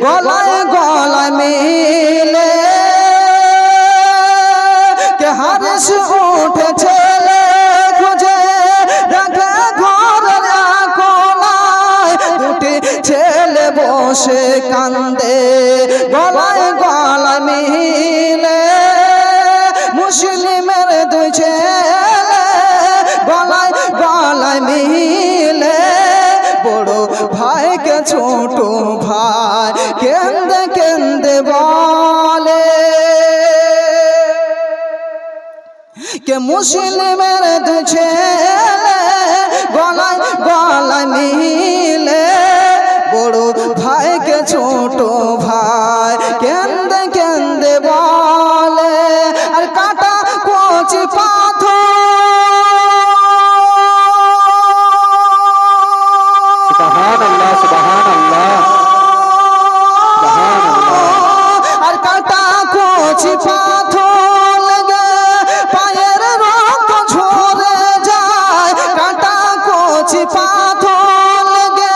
গলায় গলায় মিলে কে হারিস উঠেছে খুঁজে দেখে ঘরের কোনায় দুটি ছেলে বসে কান্দে গলায় গলায় মিলে মুসলিমের দুই ছেলে গলায় গলায় মিলে বড় ভাইকে ছোট ভাই কেন্দে কেন্দে বলে কে মুসলিমের দুই ছেলে গলায় গলায় মিলে বড় ভাইকে ছোট ভাই কেন্দে কেন্দে বলে আর কাটা কচি পাথর সুবহানাল্লাহ সুবহানাল্লাহ সুবহানাল্লাহ আর কাটা কচি পাথর লেগে পায়ের রক্ত ঝরে যায় কাটা কচি পাথর লেগে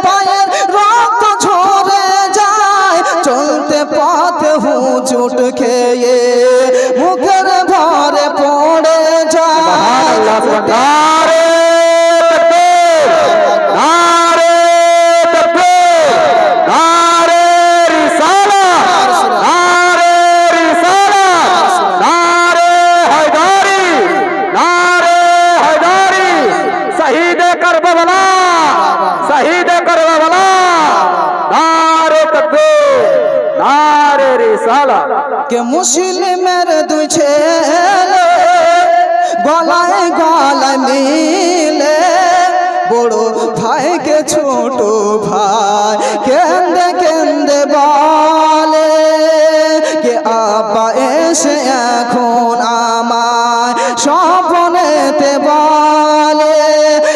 পায়ের রক্ত ঝরে যায় চলতে পথে হুচুট খেয়ে মুখের ভরে পড়ে যায় নারে তাকবীর নারে রিসালাত নারে রিসালাত নারে হায়দারি শহীদে কারবালা নারে তাকবীর নারে রিসালাত কে মুসলিমের দুই ছেলে গলায় গলায় মিলে বড় ভাইকে ছোট ভাই কেন্দে কেন্দে বলে কে আব্বা এসে এখন আমায় স্বপ্নেতে বলে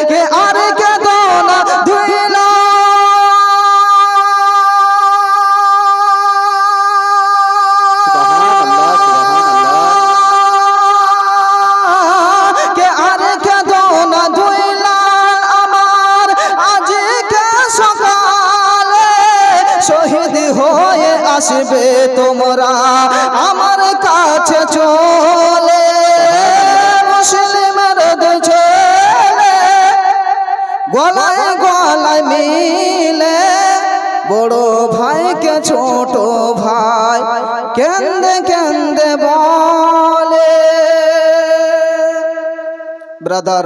কে আর কে দোনা ধুইলা কে আর কে দোনা ধুইলা আমার আজকে সকালে শহীদ হয়ে আসবে তোমরা আমার কাছে চলে মুসলিমের দুই ছেলে গলায় গলায় মিলে বড় ভাইকে ছোট ভাই কেন্দে কেন্দে বলে ব্রাদার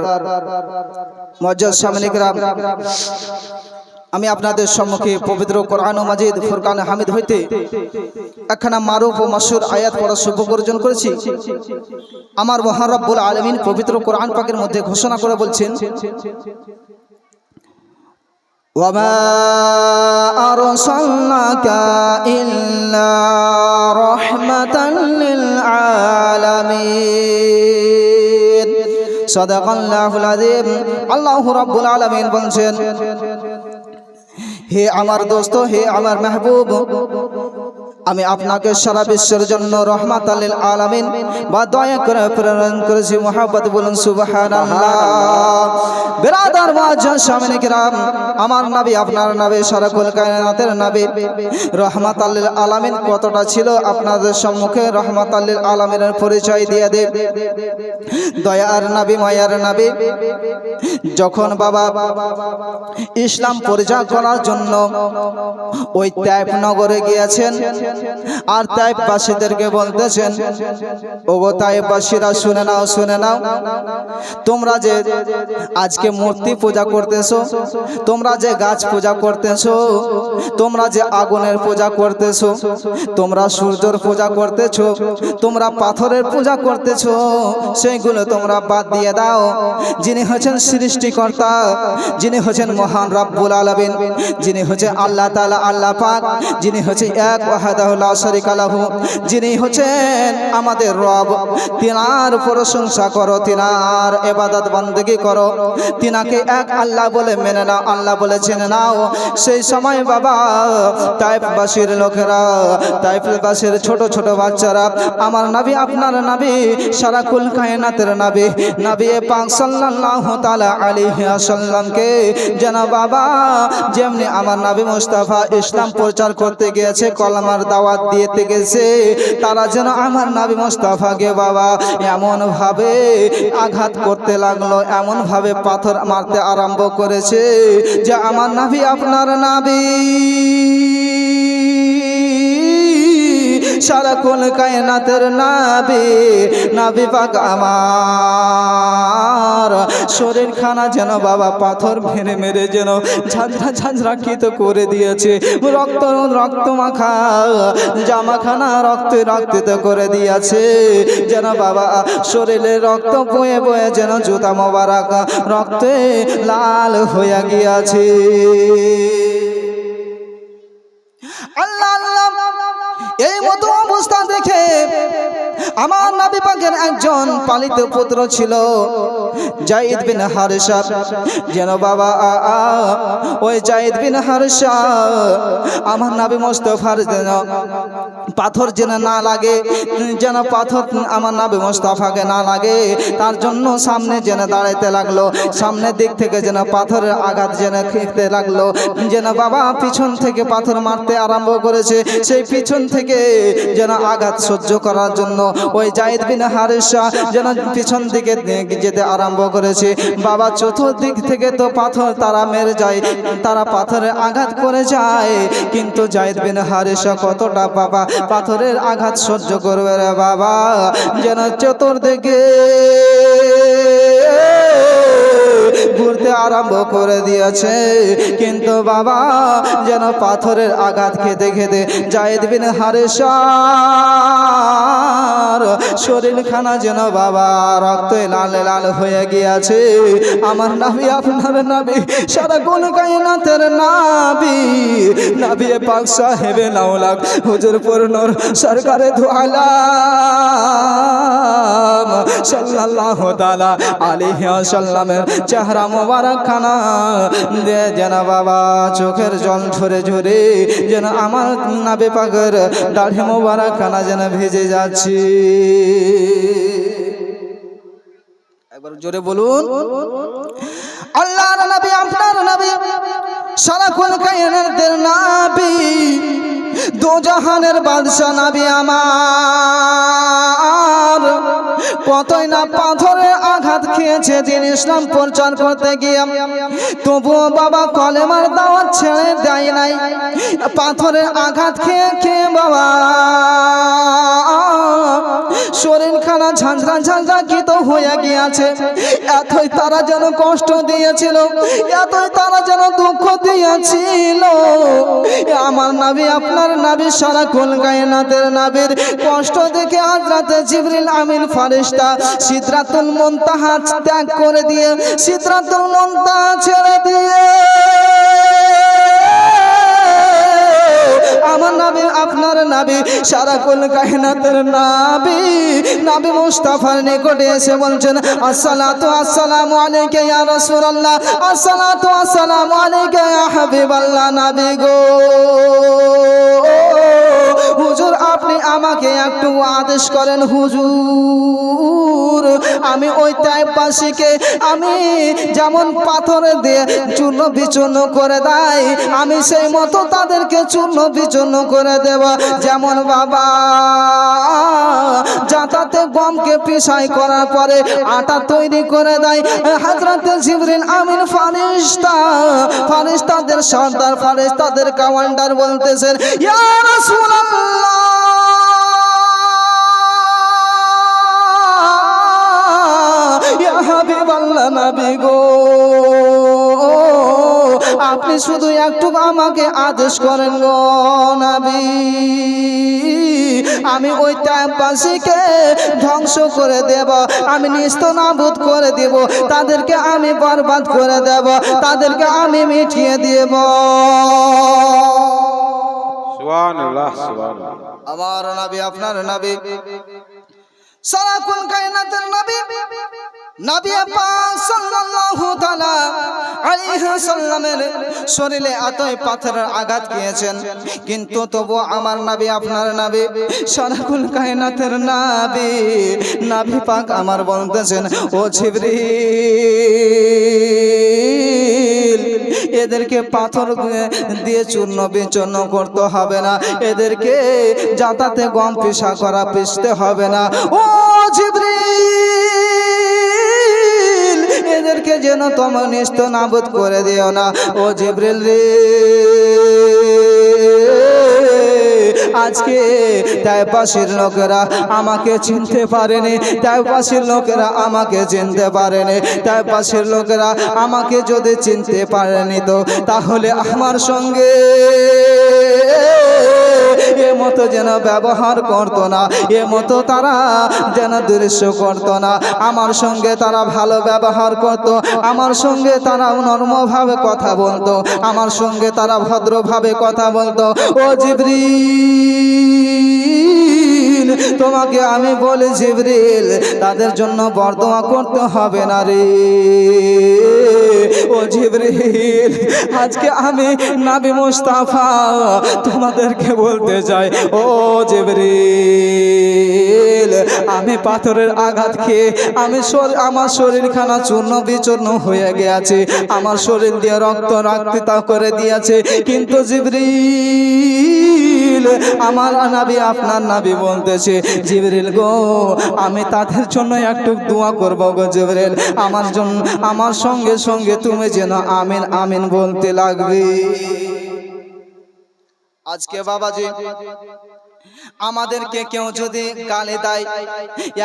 মুআজ্জাজ সামনে কিরাম আমি আপনাদের সম্মুখে পবিত্র কোরআন ও মাজিদ ফুরকান হামিদ হইতে একখানা মারুফ ও মাশহুর আয়াত পড়ার সৌভাগ্য অর্জন করেছি আমার মহান রব্বুল আলামিন পবিত্র কোরআন পাকের মধ্যে ঘোষণা করে বলছেন ওয়ামা আরসালনাকা ইল্লা রাহমাতাল লিল আলামিন সাদাকাল্লাহুল আযীম আল্লাহু রাব্বুল আলামিন বলছেন হে আমার দোস্ত হে আমার মাহবুব আমি আপনাকে সারা বিশ্বের জন্য রহমাতাল লিল আলামিন বা দয়া করে প্রেরণ করেছি মুহাব্বত বলুন সুবহানাল্লাহ বিরাদার মুআজ্জাজ সামনে কিরাম আমার নবী আপনার নবী সারা কুল কায়নাতের নবী রহমাতাল লিল আলামিন কতটা ছিল আপনাদের সম্মুখে রহমাতাল লিল আলামিনের পরিচয় দিয়ে দেব দয়ার নবী মায়ার নবী যখন বাবা ইসলাম পরিচয় করার জন্য ওই তায়েফ নগরে গিয়েছেন আর তায়েফবাসীদেরকে বলতেছেন ওগো তায়েফবাসীরা শুনে নাও তোমরা যে আজকে মূর্তি পূজা করতেছো তোমরা যে গাছ পূজা করতেছো তোমরা যে আগুনের পূজা করতেছো তোমরা সূর্যের পূজা করতেছো তোমরা পাথরের পূজা করতেছো সেইগুলো তোমরা বাদ দিয়ে দাও যিনি হচ্ছেন সৃষ্টিকর্তা যিনি হচ্ছেন মহান রব্বুল আলামিন যিনি হচ্ছে আল্লাহ তাআলা আল্লাহ পাক যিনি হচ্ছে এক ওয়াহদ ওয়াহদাহু লা শারীকা লাহু, যিনি হচ্ছেন আমাদের রব, তিনার প্রশংসা করো, তিনার ইবাদত বندگی করো, তিনাকে এক আল্লাহ বলে মেনে নাও, আল্লাহ বলে জেনে নাও। সেই সময় বাবা তায়েফবাসীর লোকেরা, তায়েফবাসীর ছোট ছোট বাচ্চারা আমার নবী, আপনার নবী, সারা কুল কায়নাতের নবী, নবী পাক সাল্লাল্লাহু তাআলা আলাইহি ওয়াসাল্লামকে যেন বাবা যেমনি আমার নবী মুস্তাফা ইসলাম প্রচার করতে গিয়েছে, কলমার দাওয়াত দিতে গেছে, তারা যেন আমার নবী মুস্তাফাকে বাবা এমন ভাবে আঘাত করতে লাগলো, এমন ভাবে পাথর মারতে আরম্ভ করেছে যে আমার নবী, আপনার নবী, সারা কুল কায়নাতের নবী, নবী পাক আমার শরীর খানা যেন বাবা পাথর মেরে মেরে যেন ঝাঁঝরা ঝাঁঝরাকৃত করে দিয়েছে, রক্ত রক্ত মাখা জামাখানা রক্তে রক্তিত করে দিয়েছে, যেন বাবা শরীরে রক্ত বয়ে বয়ে যেন জুতা মোবারক রক্তে লাল হয়ে গিয়েছে। আল্লাহ আল্লাহ, এই মতো অবস্থা দেখে আমার নবী পাকের একজন পালিত পুত্র ছিল যায়েদ বিন হারেসা, যেন বাবা ওই যায়েদ বিন হারেসা আমার নবী মুস্তাফার যেন পাথর যেন না লাগে, যেন পাথর আমার নবী মুস্তাফাকে না লাগে, তার জন্য সামনে যেন দাঁড়াইতে লাগলো, সামনের দিক থেকে যেন পাথরের আঘাত যেন খেতে লাগলো, যেন বাবা পিছন থেকে পাথর মারতে আরম্ভ করেছে, সেই পিছন থেকে যেন আঘাত সহ্য করার জন্য ওই যায়েদ বিন হারেসা যেন পিছন দিকে যেতে আরম্ভ করেছে। বাবা চতুর্দিক থেকে তো পাথর তারা মেরে যায়, তারা পাথরে আঘাত করে যায়, কিন্তু যায়েদ বিন হারেসা কতটা বাবা পাথরের আঘাত সহ্য করবে রে বাবা, যেন চতুর্দিকে ঘুরতে আরম্ভ করে দিয়েছে, কিন্তু বাবা যেন পাথরের আঘাত খেতে খেতে যায়েদ বিন হারেসার শরীরখানা যেন বাবা রক্তে লাল লাল হয়ে গিয়েছে। আমার নবী, আপনার নবী, সারা কুল কায়নাতের নবী, নবী পাক সাহেবে লাউলাক হুজুর পুরনুর সরকারে দু আলাম সাল্লাল্লাহু তাআলা আলাইহি ওয়াসাল্লামের চেহারা মোবারক খানা দে যেন বাবা চোখের জল ঝরে ঝরে যেন আমার নবী পাকের দাড়ি মোবারক খানা যেন ভিজে যাচ্ছে। একবার জোরে বলুন, আল্লাহর নবী, আপনার নবী, সারা কুল কায়নাতের নবী, দো জাহানের বাদশা নবী আমার কতই না পাথরে আঘাত খেয়েছে দিন ইসলাম প্রচার করতে গিয়ে, তবুও বাবা কলেমার দাওয়াত ছেড়ে দেয় নাই, পাথরের আঘাত খেয়ে খেয়ে বাবা শরীরখানা ঝাঁঝরা ঝাঁঝরাকৃত হয়ে গিয়েছে। এতই তারা যেন কষ্ট দিয়েছিল, এতই তারা যেন দুঃখ দিয়েছিল, আমার নবী, আপনার নবী, সারা কুল কায়নাতের নবীর কষ্ট দেখে হযরতে জিবরিল আমিন ফেরেশতা সিদরাতুল মুনতাহা ত্যাগ করে দিয়ে, সিদরাতুল মুনতাহা ছেড়ে দিয়ে আমার নবী, আপনার নবী, সারা কুল কায়নাতের নবী, নবী মুস্তাফার নিকটে এসে বলছেন, আসসালাতু আসসালামু আলাইকা ইয়া রাসূলুল্লাহ, আসসালাতু আসসালামু আলাইকা ইয়া হাবিবাল্লাহ। নবী গো, হুজুর আপনি আমাকে একটু আদেশ করেন হুজুর, আমি ওই তায়েফবাসীকে আমি যেমন পাথরে দিয়ে চূর্ণ বিচূর্ণ করে দেয়, আমি সেই মতো তাদেরকে চূর্ণ বিচূর্ণ করে দেব, যেমন বাবা জাতাতে গমকে পিসাই করার পরে আটা তৈরি করে দেয়। হযরতে জিবরিল আমিন ফেরেশতা, ফেরেশতাদের সর্দার, ফেরেশতাদের কমান্ডার বলতেছেন, ইয়া রাসূলুল্লাহ, ইয়া হাবিবাল্লাহ, নবী গো, আপনি শুধু একটু আমাকে আদেশ করেন গো নবী, আমি ওই তায়েফবাসীকে ধ্বংস করে দেব, আমি নিস্তনাবুদ করে দেব, তাদেরকে আমি বরবাদ করে দেব, তাদেরকে আমি মিটিয়ে দেব। সুবহান সুবহানাল্লাহ সুবহানাল্লাহ। আমার নবী আপনার নবী সারা কোন কায়নাতের নবী নবী পাক সাল্লাল্লাহু তাআলা আলাইহি সাল্লামের শরীরে এতই পাথরের আঘাত খেয়েছেন, কিন্তু তবু আমার নবী আপনার নবী সারা কোন কায়নাতের নবী নবী পাক আমার বলতেছেন, ও জিবরিল এদেরকে পাথর দিয়ে চূর্ণ বিচূর্ণ করতে হবে না, এদেরকে যাতাতে গম পিষা করা পিষতে হবে না। ও জিবরিল এদেরকে যেন তোমার নিস্ত নাবুদ করে দিও না। ও জিবরিল রে আজকে তাইফাসীর লোকেরা আমাকে চিনতে পারেনি, তাইফাসীর লোকেরা আমাকে চিনতে পারেনি, তাইফাসীর লোকেরা আমাকে যদি চিনতে পারেনি তো তাহলে আমার সঙ্গে এ মতো যেন ব্যবহার করতো না, এ মতো তারা যেন দৃশ্য করতো না, আমার সঙ্গে তারা ভালো ব্যবহার করতো, আমার সঙ্গে তারা নরমভাবে কথা বলতো, আমার সঙ্গে তারা ভদ্রভাবে কথা বলতো। ও জিবরিল তোমাকে আমি বলি জিবরিল তাদের জন্য বরদোয়া করতে হবে না রে। ও জিবরিল আজকে আমি নবী মুস্তাফা তোমাদেরকে বলতে চাই, ও জিবরিল আমি পাথরের আঘাত খেয়ে আমার শরীরখানা চূর্ণ বিচূর্ণ হয়ে গেছে, আমার শরীর দিয়ে রক্ত রক্তিতা করে দিয়েছে, কিন্তু জিবরিল আমার নবী আপনার নবী বলতেছে, জিবরিল গো আমি তাদের জন্য একটু দোয়া করব গো জিবরিল, আমার জন্য আমার সঙ্গে সঙ্গে তুমি যেন আমিন আমিন বলতে লাগবে। আজকে বাবাজি আমাদেরকে কেউ যদি গালি দেয়,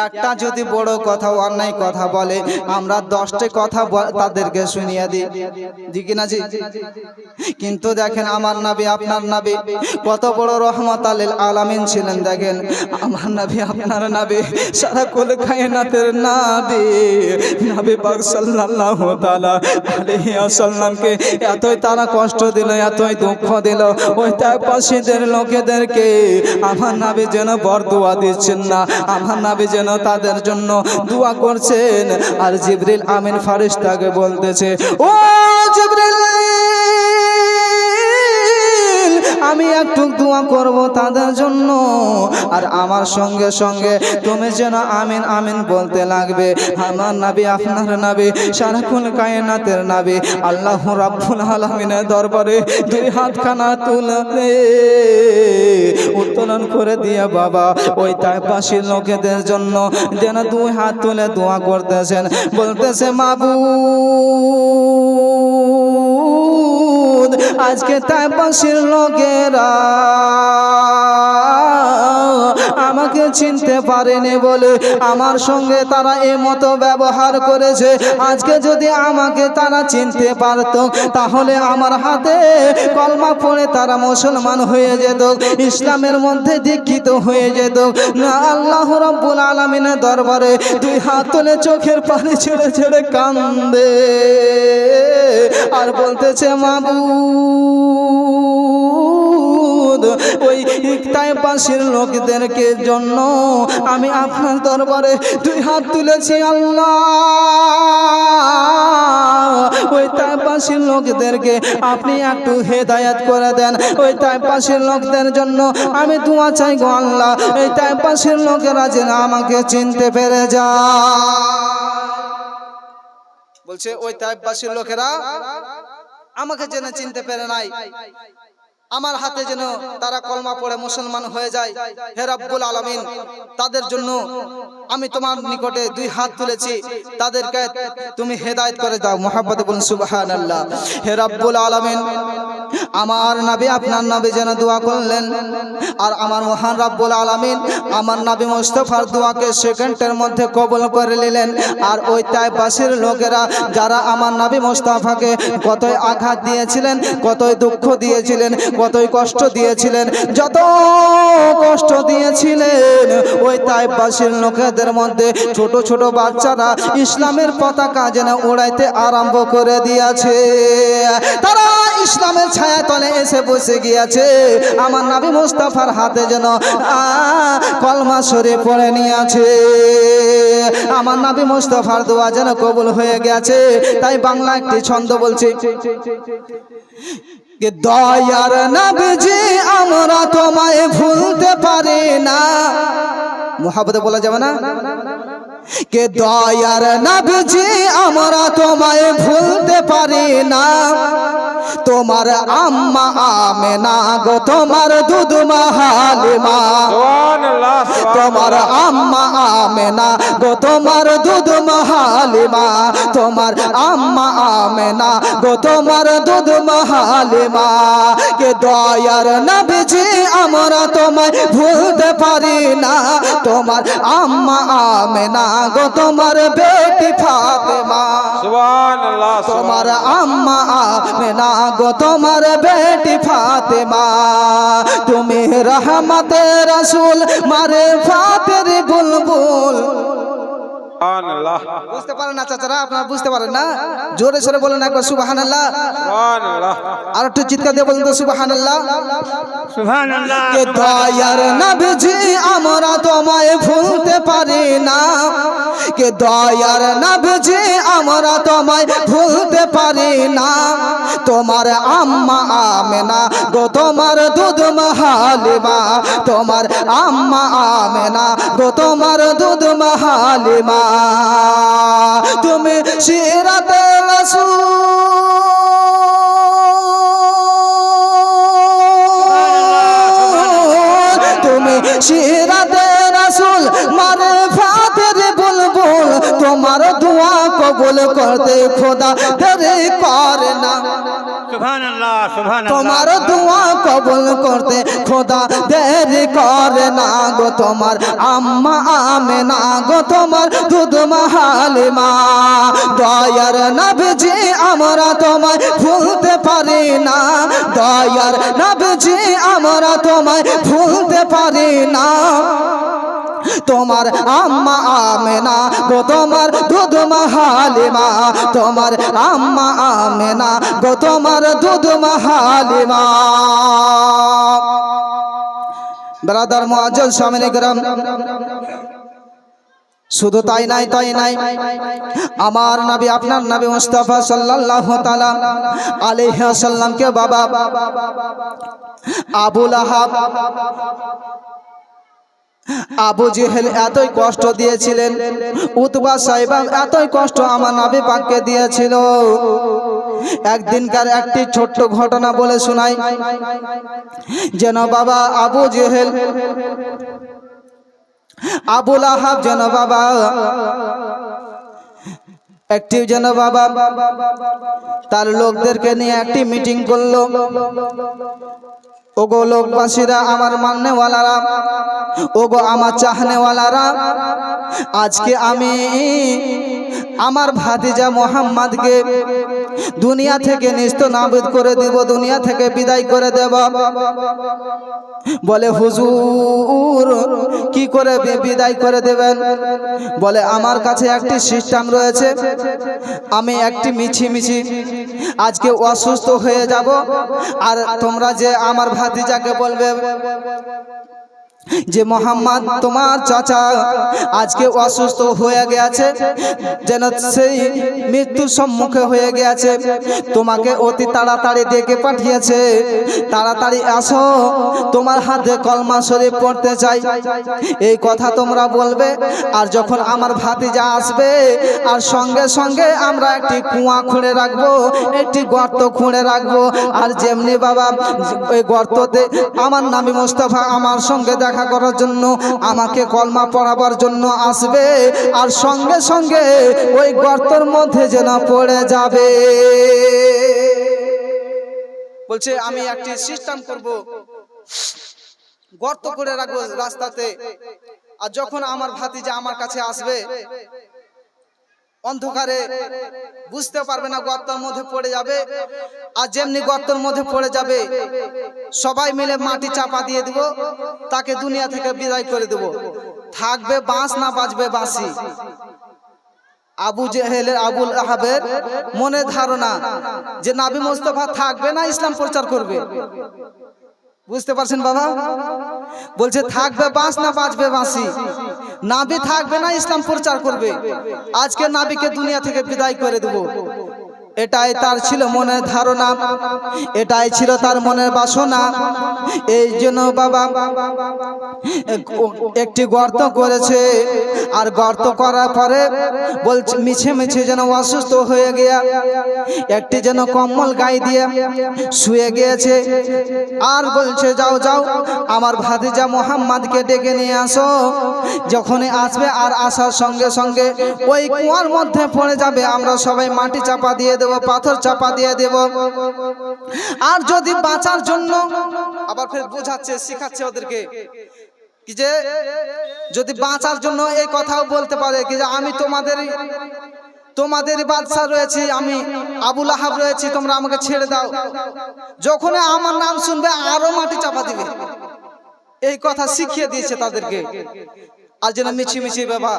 একটা যদি বড় কথা অন্যায় কথা বলে, আমরা 10টি কথা তাদেরকে শুনিয়ে দিই কিনা জি? কিন্তু দেখেন আমার নবী আপনার নবী কত বড় রহমত লিল আলামিন ছিলেন। দেখেন আমার নবী আপনার নবী সারা কুল কায়নাতের নবী নবী পাক সাল্লাল্লাহু তাআলা আলাইহি ওয়াসাল্লামকে এতই তারা কষ্ট দিল, এতই দুঃখ দিল, ওই তাইফাসীদের লোকেদেরকে আমার নবী যেন বরদোয়া দিচ্ছেন না, আমার নবী যেন তাদের জন্য দোয়া করছেন। আর জিবরিল আমিন ফেরেশতাকে বলতেছে, ও জিবরিল আমি একটু দোয়া করব তাদের জন্য, আর আমার সঙ্গে সঙ্গে তুমি যেন আমিন আমিন বলতে লাগবে। আমার নবী আপনার নবী সারাকুল কায়নাতের নবী আল্লাহ রাব্বুল আলামিনের দরবারে দুই হাতখানা তুলে উত্তোলন করে দিয়ে বাবা ওই তাইফাসীর লোকেদের জন্য যেন দুই হাত তুলে দোয়া করতেছেন, বলতেছে মাবুদ আজকে তাইফাসীর লোকেরা আমাকে চিনতে পারেনি বলে আমার সঙ্গে তারা এ মতো ব্যবহার করেছে, আজকে যদি আমাকে তারা চিনতে পারত তাহলে আমার হাতে কলমা পড়ে তারা মুসলমান হয়ে যেত, ইসলামের মধ্যে দীক্ষিত হয়ে যেত না। আল্লাহ রাব্বুল আলামিনের দরবারে দুই হাত তুলে চোখের পানি ছেড়ে ছেড়ে কান্দে আর বলতেছে মাবুদ ওই তাইফাসীর লোকদেরকে জন্য আমি আপনার দরবারে দুই হাত তুলেছি আল্লাহ, ওই তাইফাসীর লোকদেরকে আপনি একটু হেদায়েত করে দেন, ওই তাইফাসীর লোকদের জন্য আমি দোয়া চাই গো আল্লাহ, এই তাইফাসীর লোকেরা যেন আমাকে চিনতে পেরে যায়। বলছে ওই তাইফাসীর লোকেরা আমাকে যেন চিনতে পেরে নাই, আমার হাতে যেন তারা কলমা পড়ে মুসলমান হয়ে যায়। হে রব্বুল আলামিন তাদের জন্য আমি তোমার নিকটে দুই হাত তুলেছি, তাদেরকে তুমি হেদায়েত করে দাও। মুহাম্মদ বলুন সুবহানাল্লাহ। হে রব্বুল আলামিন আমার নবী আপনার নবী যেন দোয়া করলেন, আর আমার মহান রব্বুল আলামিন আমার নবী মুস্তাফার দোয়াকে সেকেন্ডের মধ্যে কবুল করে নিলেন। আর ওই তাইফাসীর লোকেরা যারা আমার নবী মুস্তাফাকে কতই আঘাত দিয়েছিলেন, কতই দুঃখ দিয়েছিলেন, কতই কষ্ট দিয়েছিলেন, যত কষ্ট দিয়েছিলেন ওই তাইফাসীর লোকেদের মধ্যে ছোট ছোট বাচ্চারা ইসলামের পতাকা যেন উড়াইতে আরম্ভ করে দিয়েছে। তারা ইসলামের ছায়া তলে এসে বসে গিয়েছে আমার নবী মুস্তাফার হাতে যেন কলমা শরীফ পড়ে নিয়েছে আমার নবী মুস্তাফার দোয়া যেন কবুল হয়ে গেছে তাই বাংলা একটি ছন্দ বলছে কে দয়ার নবীজি আমরা তোমায় ভুলতে পারি না মুহাব্বতে বলা যাবে না কে দয়ার নবীজি আমরা তোমায় ভুলতে পারি না তোমার আম্মা আমেনা গো তোমার দুধ মা হালিমা সুবহানাল্লাহ তোমার আম্মা আমেনা গো তোমার দুধ মা হালিমা তোমার আম্মা আমেনা গো তোমার দুধ মা হালিমা কে দয়ার নবীজি আমরা তোমায় ভুলতে পারি না তোমার আম্মা আমেনা গো তোমার বেটি ফাতেমা সুবহানাল্লাহ তোমার আম্মা আমেনা গো তোমার বেটি ফাতেমা তুমি রহমতে রাসূল মারে ফাতের বুলবুল সুবহানাল্লাহ বুঝতে পারেন না চাচারা আপনারা বুঝতে পারেন না জোরে সরে বলেন একবার সুবহানাল্লাহ সুবহানাল্লাহ আর একটু চিৎকার দিয়ে বলুন তো সুবহানাল্লাহ সুবহানাল্লাহ কে দয়ার নবীজি আমরা তোমায় ভুলতে পারি না কে দয়ার নবীজি আমরা তোমায় ভুলতে পারি না তোমার আম্মা আমেনা গো তোমার দুধ মা হালিমা তোমার আম্মা আমেনা গো তোমার দুধ মা হালিমা তুমি সিরাতে তুমি সিরাতে রাসূল মারে ফাতের বুলবুল তোমার দোয়া কবুল করতে খোদা দেরি করে না সুবহানাল্লাহ সুবহানাল্লাহ তোমার দোয়া কবুল করতে খোদা দেরি করে না গো তোমার আম্মা আমেনা গো তোমার দুধ মা হালিমা দয়ার নবীজি আমরা তোমায় ভুলতে পারি না দয়ার নবীজি আমরা তোমায় ভুলতে পারি না তোমার আম্মা আমেনা গো তোমার দুধ মা হালিমা তোমার আম্মা আমেনা গো তোমার দুধ মা হালিমা ব্রাদার মুআজ্জাজ সামনে গ্রাম শুধু তাই নাই আমার নবী আপনার নবী মুস্তাফা সাল্লাল্লাহু তাআলা আলাইহি ওয়াসাল্লামকে বাবা আবু লাহাব আবু জেহেল এতই কষ্ট দিয়েছিলেন উতবা সাইবা এতই কষ্ট আমার নবী পাককে দিয়েছিল একদিনকার একটি ছোট্ট ঘটনা বলে শোনাই যেন বাবা আবু জেহেল আবু লাহাব যেন বাবা একটি যেন বাবা তার লোকদেরকে নিয়ে একটি মিটিং করলো ওগো লোকবাসীরা আমার মাননেওয়ালারা ওগো আমার চাহনেওয়ালারা আজকে আমি আমার ভাতিজা মোহাম্মদকে দুনিয়া থেকে নিস্তনাবুদ করে দেব দুনিয়া থেকে বিদায় করে দেব বলে হুজুর কি করে বিদায় করে দেবেন বলে আমার কাছে একটি সিস্টেম রয়েছে আমি একটি মিছি আজকে অসুস্থ হয়ে যাব আর তোমরা যে আমার ভাতিজাকে বলবে যে মোহাম্মদ তোমার চাচা আজকে অসুস্থ হয়ে গেছে যেন সেই মৃত্যুর সম্মুখে হয়ে গেছে তোমাকে অতি তাড়াতাড়ি ডেকে পাঠিয়েছে তাড়াতাড়ি আসো তোমার হাতে কলমা শরীফ পড়তে চাই এই কথা তোমরা বলবে আর যখন আমার ভাতিজা আসবে আর সঙ্গে সঙ্গে আমরা একটি কুয়া খুঁড়ে রাখবো একটি গর্ত খুঁড়ে রাখবো আর যেমনি বাবা ওই গর্ততে আমার নবী মুস্তাফা আমার সঙ্গে দেখা করার জন্য আমাকে কলমা পড়াবার জন্য আসবে আর সঙ্গে সঙ্গে ওই গর্তের মধ্যে যেন পড়ে যাবে বলছে আমি একটি সিস্টেম করব গর্ত করে রাখবো রাস্তাতে আর যখন আমার ভাতিজা আমার কাছে আসবে অন্ধকারে বুঝতে পারবে না গর্তের মধ্যে পড়ে যাবে আর যেমনি গর্তের মধ্যে পড়ে যাবে সবাই মিলে মাটি চাপা দিয়ে দিব তাকে দুনিয়া থেকে বিদায় করে দেব থাকবে বাঁশ না বাজবে বাঁশি আবু জেহেলের আবুল আহাবের মনে ধারণা যে নবী মুস্তাফা থাকবে না ইসলাম প্রচার করবে। বুঝতে পারছেন বাবা? বলছে থাকবে বাঁশ না বাঁচবে বাঁশি, নবী থাকবে না ইসলাম প্রচার করবে, আজকে নবীকে দুনিয়া থেকে বিদায় করে দেব। এটাই তার ছিল মনের ধারণা, এটাই ছিল তার মনের বাসনা। এই জন্য বাবা একটি গর্ত করেছে, আর গর্ত করার পরে বলছে মিছে মিছে যেন অসুস্থ হয়ে গিয়া একটি যেন কম্বল গায়ে দিয়ে শুয়ে গিয়েছে, আর বলছে যাও যাও আমার ভাতিজা মোহাম্মদকে ডেকে নিয়ে আসো। যখনই আসবে আর আসার সঙ্গে সঙ্গে ওই কুয়ার মধ্যে পড়ে যাবে, আমরা সবাই মাটি চাপা দিয়ে দেব, পাথর চাপা দিয়ে দেব। আর যদি বাঁচার জন্য আবার ফের বোঝাচ্ছে, শিখাচ্ছে ওদেরকে কি যে যদি বাঁচার জন্য এই কথাও বলতে পারে কি যে আমি তোমাদের বাদশা রয়েছি, আমি আবুল আহাব রয়েছি, তোমরা আমাকে ছেড়ে দাও। যখন আমার নাম শুনবে আরো মাটি চাপা দিবে, এই কথা শিখিয়ে দিয়েছে তাদেরকে। আর যেন মিছি মিছি বাবা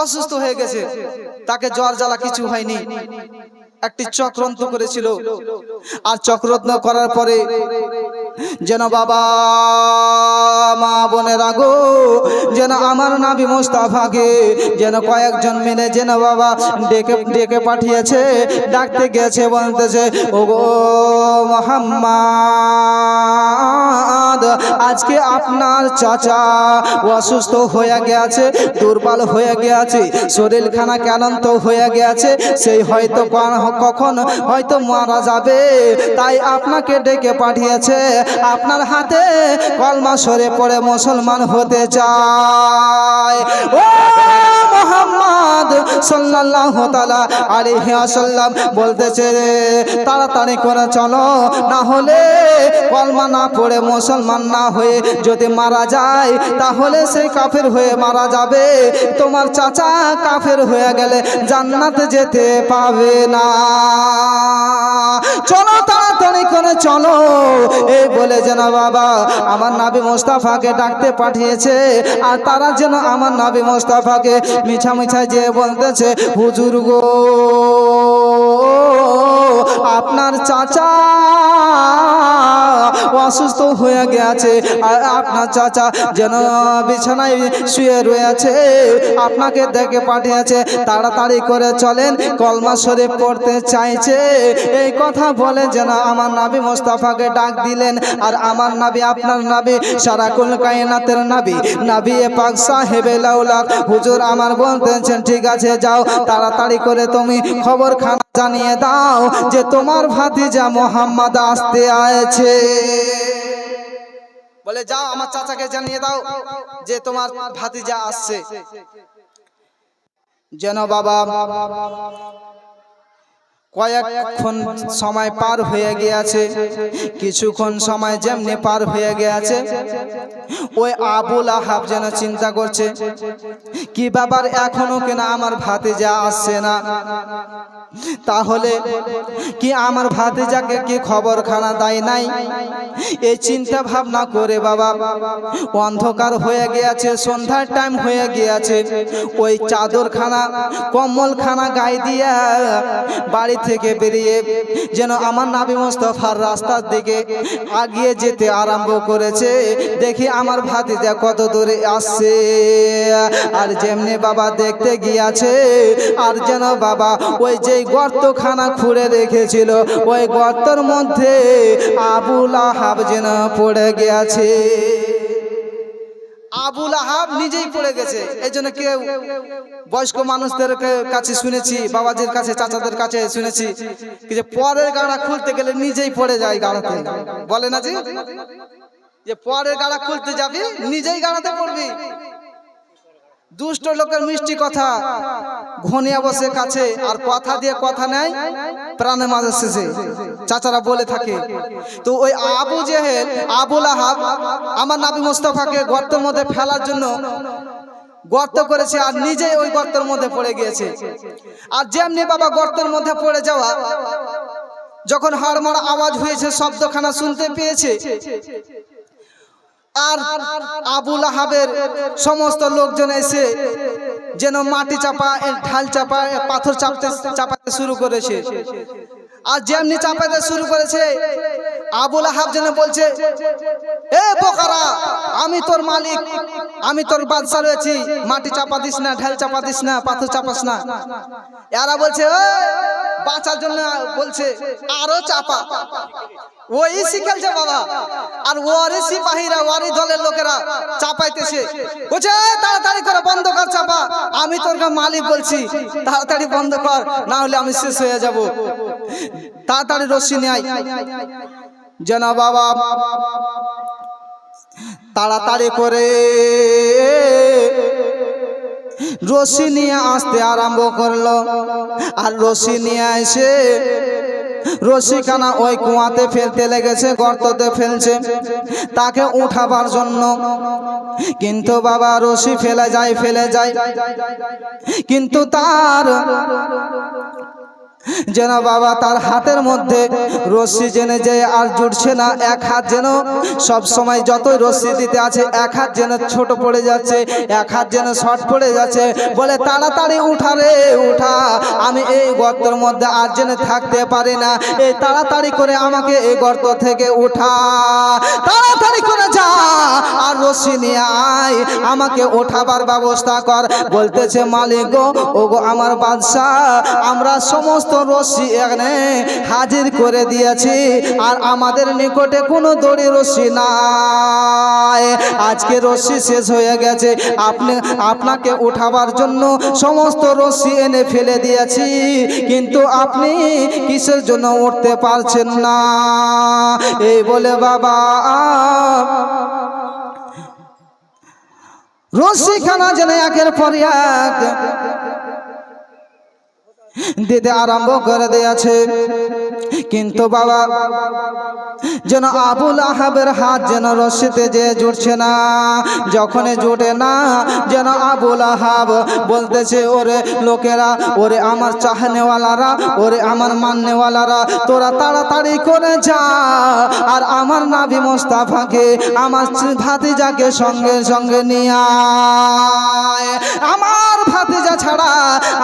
অসুস্থ হয়ে গেছে, তাকে জ্বর জ্বালা কিছু হয়নি, একটি চক্রান্ত করেছিল। আর চক্রান্ত করার পরে যেন বাবা মা বোনেরা গো, যেন আমার নবী মুস্তাফাকে যেন কয়েকজন মিলে যেন বাবা ডেকে পাঠিয়েছে, ডাকতে গেছে, বলতেছে ও গো মুহাম্মদ, আজকে আপনার চাচা অসুস্থ হয়ে গেছে, দুর্বল হয়ে গেছে, শরীরখানা ক্লান্ত হয়ে গেছে, সেই হয়তো কখন হয়তো মারা যাবে, তাই আপনাকে ডেকে পাঠিয়েছে, আপনার হাতে কলমা সরে পড়ে মুসলমান হতে চায়। ও মুহাম্মদ সাল্লাল্লাহু তাআলা আলাইহি ওয়াসাল্লাম বলতেছে তাড়াতাড়ি করে চলো, না হলে কলমা না পড়ে মুসলমান না হয়ে যদি মারা যায় তাহলে সেই কাফের হয়ে মারা যাবে, তোমার চাচা কাফের হয়ে গেলে জান্নাতে যেতে পাবে না, চলো তাড়াতাড়ি করে চলো। এই বলে যেন বাবা আমার নবী মুস্তাফাকে ডাকতে পাঠিয়েছে, আর তারা যেন আমার নবী মুস্তাফাকে মিছা মিছা যে বলতেছে হুজুর গো আপনার চাচা অসুস্থ হয়ে গেছে, আর আপনার চাচা যেন বিছানায় শুয়ে রয়েছে, আপনাকে ডেকে পাঠিয়েছে, তাড়াতাড়ি করে চলেন, কলমা শরীফ পড়তে চাইছে। এই কথা বলে যেন আমার নবী মুস্তাফাকে ডাক দিলেন। আর আমার নবী আপনার নবী সারাকুল কায়নাতের নবী, নবী পাক সাহেবে লাউলাক হুজুর আমার বলতেছেন ঠিক আছে যাও, তাড়াতাড়ি করে তুমি খবর খানা জানিয়ে দাও যে তোমার ভাতিজা মোহাম্মদ আসতে আছে। বলে যাও আমার চাচাকে জানিয়ে দাও যে তোমার ভাতিজা আসছে। যেন বাবা কয়েকক্ষণ সময় পার হয়ে গিয়েছে, কিছুক্ষণ সময় যেমনি পার হয়ে গিয়েছে, ওই আবুল আহাব যেন চিন্তা করছে কি ব্যাপার এখনো কেন আমার ভাতিজা আসছে না, তাহলে কি আমার ভাতিজাকে কি খবর খানা দেয় নাই। এই চিন্তা ভাবনা করে বাবা অন্ধকার হয়ে গিয়েছে, সন্ধ্যার টাইম হয়ে গিয়েছে, ওই চাদরখানা কম্বলখানা গায়ে দিয়া বাড়ি থেকে বেরিয়ে যেন আমার নবী মুস্তাফার রাস্তার দিকে আগিয়ে যেতে আরম্ভ করেছে। দেখি আমার ভাতিজা কত দূরে আসছে, আর যেমনি বাবা দেখতে গিয়েছে, আর যেন বাবা ওই যে গর্তখানা খুঁড়ে রেখেছিল ওই গর্তের মধ্যে আবুল আহাব যেন পড়ে গিয়েছে। আবুল আহাব নিজেই পড়ে গেছে। এই জন্য কেউ বয়স্ক মানুষদের কাছে শুনেছি, বাবাজির কাছে চাচাদের কাছে শুনেছি যে পরের গাড়া খুলতে গেলে নিজেই পড়ে যায় গাড়াতে, বলে না যে পরের গাড়া খুলতে যাবি নিজেই গাড়াতে পড়বি। দুষ্ট লোকের মিষ্টি কথা ঘনিয়ে বসে কাছে, আর কথা দিয়ে কথা নেয় প্রাণে মাঝে শেষে, চাচারা বলে থাকে। তো ওই আবু জেহেল আবুল আহাব আমার নবী মুস্তাফাকে গর্তের মধ্যে ফেলার জন্য গর্ত করেছে, আর নিজেই ওই গর্তের মধ্যে পড়ে গিয়েছে। আর যেমনি বাবা গর্তের মধ্যে পড়ে যাওয়া, যখন হাড়মাড় আওয়াজ হয়েছে, শব্দখানা শুনতে পেয়েছে, আর আবুল আহাবের সমস্ত লোকজন এসে যেন মাটি চাপা ঢাল চাপা পাথর চাপাতে শুরু করেছে। আর যেমনি চাপাতে শুরু করেছে আবুল আহাব যেন বলছে, এ বোকারা, আমি তোর মালিক, আমি তোর বাদশা রয়েছি, মাটি চাপা দিস না, ঢাল চাপা দিস না, পাথর চাপাস না। এরা বলছে বাঁচার জন্য বলছে আরো চাপা। ওই শিখালছে বাবা, আর ওরই সিপাহীরা, ওরই দলের লোকেরা চাপাইতেছে, বলছে তাড়াতাড়ি করে বন্ধ কর চাপা, আমি তোর মালিক বলছি, তাড়াতাড়ি বন্ধ কর, না হলে আমি শেষ হয়ে যাব। তাড়াতাড়ি রশ্মি নিয়ে আয়। যেন বাবা তাড়াতাড়ি করে রশ্মি নিয়ে আসতে আরম্ভ করলো। আর রশ্মি নিয়ে এসে রশিখানা ওই কুয়াতে ফেলতে লেগেছে, গর্ততে ফেলছে তাকে উঠাবার জন্য। কিন্তু বাবা রশি ফেলে যায়, কিন্তু তার যেন বাবা তার হাতের মধ্যে রশ্মি জেনে যে আর জুটছে না। এক হাত যেন সব সময় যতই রশ্মি দিতে আছে এক হাত যেন ছোট পড়ে যাচ্ছে, এক হাত যেন শর্ট পড়ে যাচ্ছে। বলে তাড়াতাড়ি উঠা রে উঠা, আমি এই গর্তের মধ্যে আর যেন থাকতে পারি না, এই তাড়াতাড়ি করে আমাকে এই গর্ত থেকে উঠা, তাড়াতাড়ি করে যা আর রশ্মি নিয়ে আয়, আমাকে ওঠাবার ব্যবস্থা কর। বলতেছে মালিক গো, ও গো আমার বাদশা, আমরা সমস্ত রশ্মি এখানে হাজির করে দিয়েছি, আর আমাদের নিকটে কোনো দড়ি রশ্মি নাই, আজকে রশ্মি শেষ হয়ে গেছে, আপনাকে উঠাবার জন্য সমস্ত রশ্মি এনে ফেলে দিয়েছি, কিন্তু আপনি কিসের জন্য উঠতে পারছেন না? এই বলে বাবা রশ্মিখানা যেন একের পর এক দিতে আরম্ভ করে দিয়েছে। কিন্তু বাবা যেন আবুল আহাবের হাত যেন রশ্মিতে যে জুটছে না, যখনই জুটে না যেন আবুল আহাব বলতেছে, ওরে লোকেরা, ওরে আমার চাহনেওয়ালারা, ওরে আমার মাননেওয়ালারা, তোরা তাড়াতাড়ি করে যা আর আমার নাবি মোস্তাফাকে, আমার ভাতিজাকে সঙ্গে সঙ্গে নিয়ে আয়। আমার ভাতিজা ছাড়া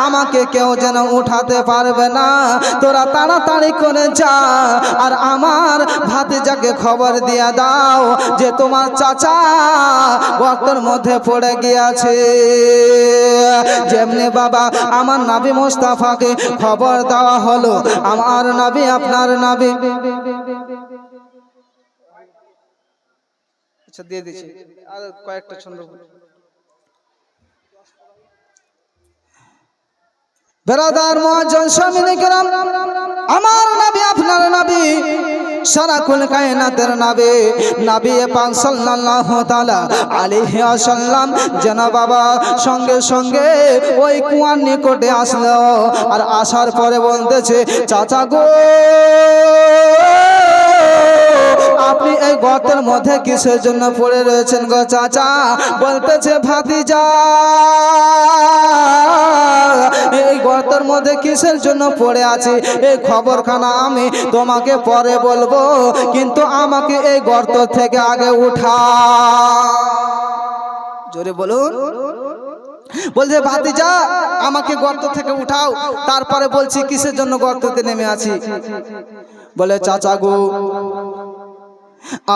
আমাকে কেউ যেন উঠাতে পারবে না, তোরা তাড়াতাড়ি করে যা আর আমার ভাতিজাকে খবর দিয়া দাও যে তোমার চাচা গর্তের মধ্যে পড়ে গিয়েছে। যেমনি বাবা আমার নবী মুস্তাফাকে খবর দেওয়া হলো, আমার নবী আপনার নবী, আচ্ছা দিয়ে দিচ্ছি আর কয়েকটা ছন্দ। বেরাদার মুআজ্জিন সামিনে কেরাম, আমার নবী আপনার নবী, সারাকুল কায়নাতের নবী, নবী পাক সাল্লাল্লাহু তাআলা আলাইহি ওয়াসাল্লাম যেন বাবা সঙ্গে সঙ্গে ওই কুয়ার নিকটে আসলো। আর আসার পরে বলতেছে, চাচা গো, আপনি এই গর্তের মধ্যে কিসের জন্য পড়ে রয়েছেন গো চাচা? বলতেছে, ভাতিজা, এই গর্তের মধ্যে কিসের জন্য পড়ে আছি এই খবরখানা আমি তোমাকে পরে বলবো, কিন্তু আমাকে এই গর্ত থেকে আগে উঠা। জোরে বলুন। বলছে, ভাতিজা আমাকে গর্ত থেকে উঠাও, তারপরে বলছি কিসের জন্য গর্ততে নেমে আছি। বলে, চাচা গো,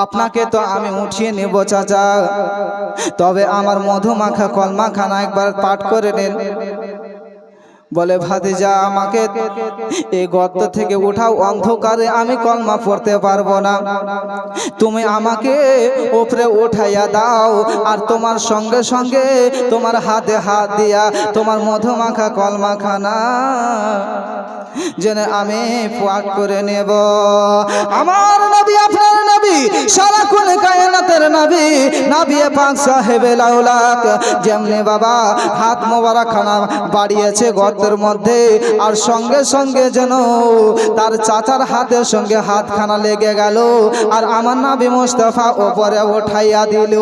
আপনাকে তো আমি উঠিয়ে নেব চাচা, তবে আমার মধুমাখা কলমাখানা একবার পাঠ করে নেন। বলে, ভাতিজা আমাকে এই গর্ত থেকে উঠাও, অন্ধকারে আমি কলমা পড়তে পারবো না, তুমি আমাকে উপরে উঠাইয়া দাও আর তোমার সঙ্গে সঙ্গে তোমার হাতে হাত দিয়া তোমার মধুমাখা কলমাখানা যেন আমি পাঠ করে নেব। আমার নবী আপনার নবী, সারাকুল কায়নাতের নবী, নবী পাক সাহেবে লাউলাক যেমনি বাবা হাত মোবারকখানা বাড়িয়েছে গর্তের মধ্যে, আর সঙ্গে সঙ্গে যেন তার চাচার হাতের সঙ্গে হাতখানা লেগে গেল, আর আমার নবী মুস্তাফা উপরে উঠাইয়া দিল।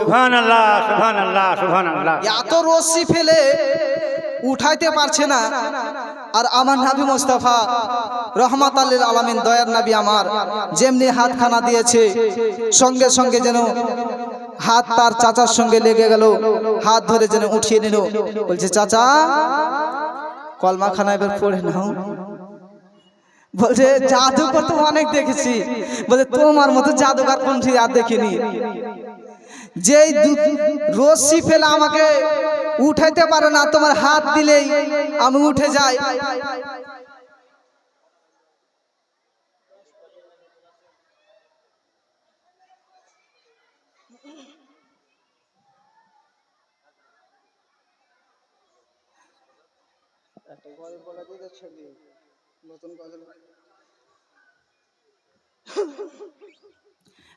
সুবহানাল্লাহ, সুবহানাল্লাহ, সুবহানাল্লাহ। এত রশ্মি ফেলে উঠাইতে পারছে না, আর আমার নবী মুস্তাফা রহমাতাল লিল আলামিন, দয়ার নবী আমার, যেমনি হাতখানা দিয়েছে সঙ্গে সঙ্গে যেন হাত তার চাচার সঙ্গে লেগে গেল, হাত ধরে যেন উঠিয়ে নিল। বলছে চাচা কলমা খানা এবার পড়ে নাও। বলছে জাদুকর তো অনেক দেখেছি, বলে তোমার মতো জাদুকর কোনটি আর দেখিনি। যেই রশ্মি ফেলে আমাকে উঠাইতে পারে না, তোমার হাত দিলেই আমি উঠে যাই।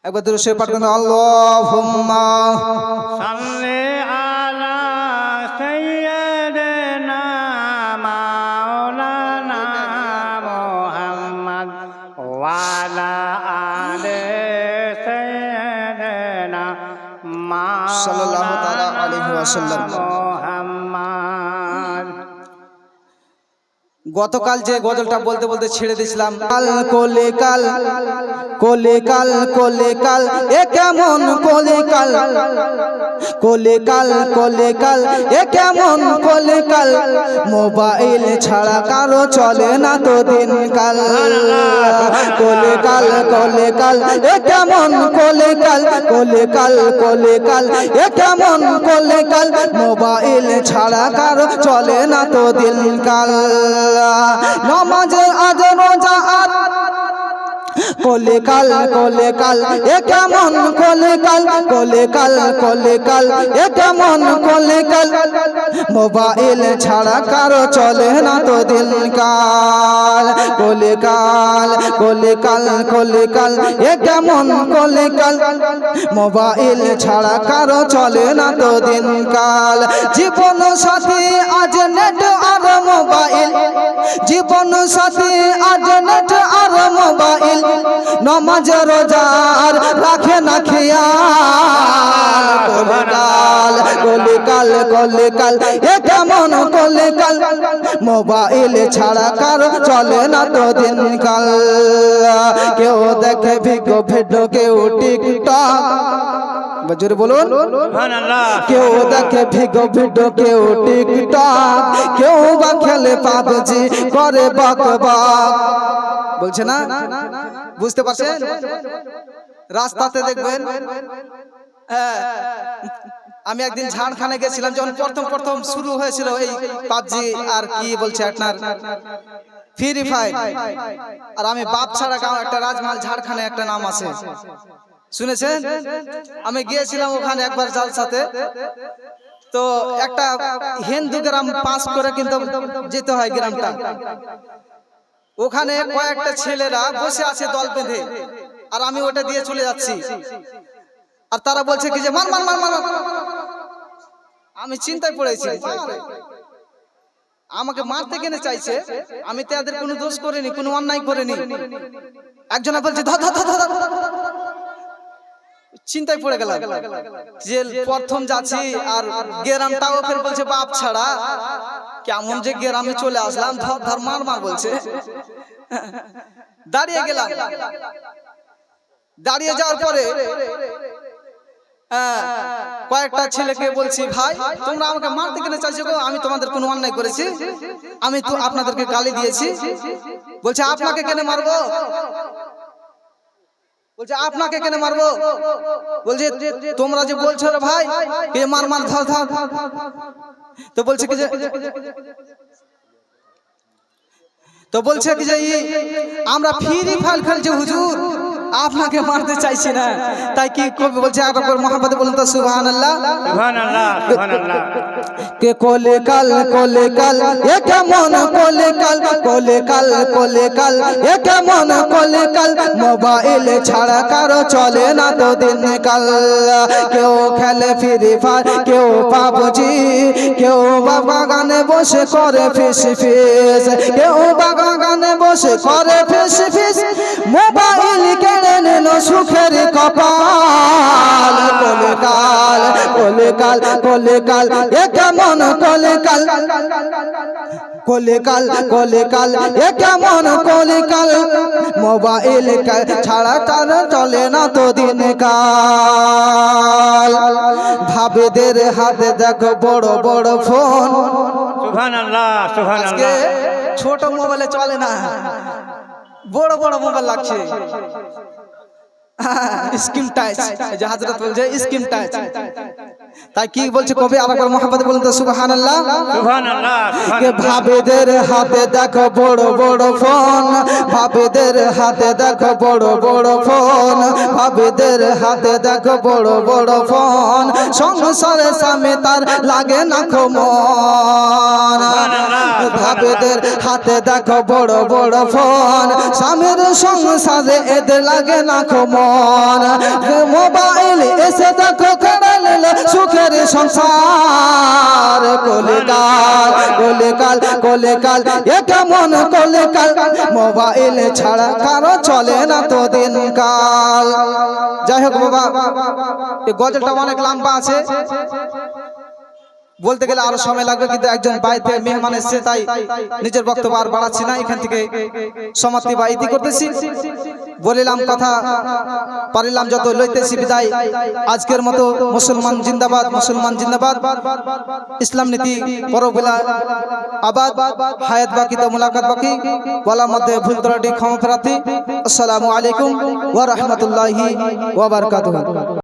একবার ধরে সে পাঠ করেন আল্লাহুম্মা সাল্লি আলা সাইয়্যিদিনা মাওলানা মুহাম্মদ ওয়া আলা আলি সাইয়্যিদিনা সাল্লাল্লাহু তাআলা আলাইহি ওয়াসাল্লাম। মুহাম্মদ। গতকাল যে গজলটা বলতে বলতে ছেড়ে দিয়েছিলাম, কাল কোলে কাল কোলে কাল কোলে কাল এ কেমন কোলে কাল কোলে কাল কোলে কাল এ কেমন কোলে কাল, মোবাইল ছাড়া কারো চলে না তো দিন কাল। কোলে কাল কোলে কাল এ কেমন কোলে কাল কোলে কাল কোলে কাল এ কেমন কোলে কাল, মোবাইল ছাড়া কারো চলে না তো দিন কাল। নামাজ আজ রোজা আর কোলে কাল কোলে কাল এ কেমন কোলে কাল কোলে কাল কোলে কাল এ কেমন কোলে কাল, মোবাইল ছাড়া কারো চলে না তো দিন কাল। কোলে কাল কোলে কাল কোলে কাল এ কেমন কোলে কাল, মোবাইল ছাড়া কারো চলে না তো দিন কাল। জীবন সাথী আজ নেট আর মোবাইল, জীবন সাথী আজ নেট আর মোবাইল, নমাজ রোজার রাখে না খেয়াল। কোলে কাল কোলে কাল কোলে কাল এ কেমন কোলে কাল, মোবাইল ছাড়া কারো চলে না তো দিন কাল। কেউ দেখে ভিডিও ভিডিও, কেউ টিকটক, জোরে বলুন সুবহানাল্লাহ। কেউ দেখে ভিগো ভিডিও, কেউ টিকটক, কেউ বা খেলে পাবজি করে বক বক। বলছে না, বুঝতে পারছেন? রাস্তাতে দেখবেন, আমি একদিন ঝাড়খানে গেছিলাম, যখন প্রথম প্রথম শুরু হয়েছিল এই পাবজি আর কি বলছে আপনার ফ্রি ফায়ার, আর আমি বাপ ছাড়া গাঁও একটা রাজমহল ঝাড়খানে একটা নাম আছে, শুনেছেন? আমি গিয়েছিলাম ওখানে একবার জালসাতে, তো একটা হিন্দু গ্রাম পাস করে কিন্তু যেতে হয় গ্রামটা। ওখানে কয়েকটা ছেলেরা বসে আছে দল বেঁধে, আর আমি ওটা দিয়ে চলে যাচ্ছি, আর তারা বলছে কি যে মার মার মার মার। আমি চিন্তায় পড়েছি, আমাকে মারতে কেন চাইছে? আমি তো এদের কোনো দোষ করিনি, কোনো অন্যায় করিনি। একজনা বলছে ধর ধর ধর ধর। চিন্তায় পড়ে গেলাম যে প্রথম যাচ্ছি, আর গ্রামটাও ফের বলছে বাপ ছাড়া, কেমন যে গ্রামে চলে আসলাম, ধর ধর মার মার বলছে। দাঁড়িয়ে গেলাম, দাঁড়িয়ে যাওয়ার পরে কয়েকটা ছেলেকে বলছি ভাই তোমরা আমাকে মারতে কেন চাইছো গো? আমি তোমাদের কোনো অন্যায় করেছি? আমি তো আপনাদেরকে গালি দিয়েছি। বলছে আপনাকে কেন মারবো? বলছে আপনাকে কেন মারবো? বলছে তোমরা যে বলছো রে ভাই কে মার মার ধর ধর, তো বলছে কি যে আমরা ফ্রি ফায়ার খেলছি হুজুর, আপনাকে মারতে চাইছি না। তাই কি করবে? বলছে একবার মোহাম্মদে বলুন তো সুবহানাল্লাহ সুবহানাল্লাহ সুবহানাল্লাহ। কে কোলে কাল কোলে কাল এ কেমন কোলে কাল কোলে কাল কোলে কাল এ কেমন কোলে কাল, মোবাইল ছাড়া কারো চলে না তো দিন কাল। কেউ খেলে ফ্রি ফায়ার, কেউ পাবজি, কেউ বাগানে বসে করে ফিস ফিস, কেউ বাগানে বসে করে ফিস ফিস, মোবাইল কেড়ে নিল সুখের কপাল। কোলে কাল কোলে কাল কোলে কাল এ কেমন কোলে কাল কোলে কাল কোলে কাল এ কেমন কোলে কাল, মোবাইল ছাড়া তার চলে না তো দিন কাল। ভাবেদের হাতে দেখো বড় বড় ফোন। সুবহানাল্লাহ আজকে সুবহানাল্লাহ ছোট মোবাইলে চলে না, বড় বড় মোবাইল লাগছে। স্ক্রিন টাচ, যে হযরত বলছে স্ক্রিন টাচ। তাই কি বলছে কবি আরেকবার মোহাম্মদ বলেন তো সুবহানাল্লাহ। সুবহানাল্লাহ কে ভাবেদের হাতে দেখো বড় বড় ফোন, ভাবেদের হাতে দেখো বড় বড় ফোন, ভাবেদের হাতে দেখো বড় বড় ফোন। সংসারে স্বামী তার লাগে না মন, ভাবেদের হাতে দেখো বড় বড় ফোন, স্বামীর সংসারে এদের লাগে না মন। মোবাইল এসে দেখো কেড়ে নিল সুখের সংসার। কলিকাল কলিকাল কলিকাল এ কেমন কলিকাল, মোবাইল ছাড়া কারো চলে না তো দিনকাল। যাই হোক বাবা, এই গজলটা অনেক লম্বা আছে, বলতে গেলে আরো সময় লাগবে, কিন্তু একজন বাড়িতে মেহমান এসেছে তাই নিজের বক্তব্য আর বাড়াচ্ছি না, এখান থেকে সমাপ্তি বা ইতি করতেছি। বলিলাম কথা পারিলাম যত লইতেছি বিদায়। আজকের মতো মুসলমান জিন্দাবাদ, মুসলমান জিন্দাবাদ। ইসলাম নীতি পরবেলা আবাদ, হায়াত বাকি তো মুলাকাত বাকি। বলার মধ্যে ভুল ত্রুটি ক্ষমা প্রার্থী। আসসালামু আলাইকুম ওয়া রাহমাতুল্লাহি ওয়া বারাকাতুহু।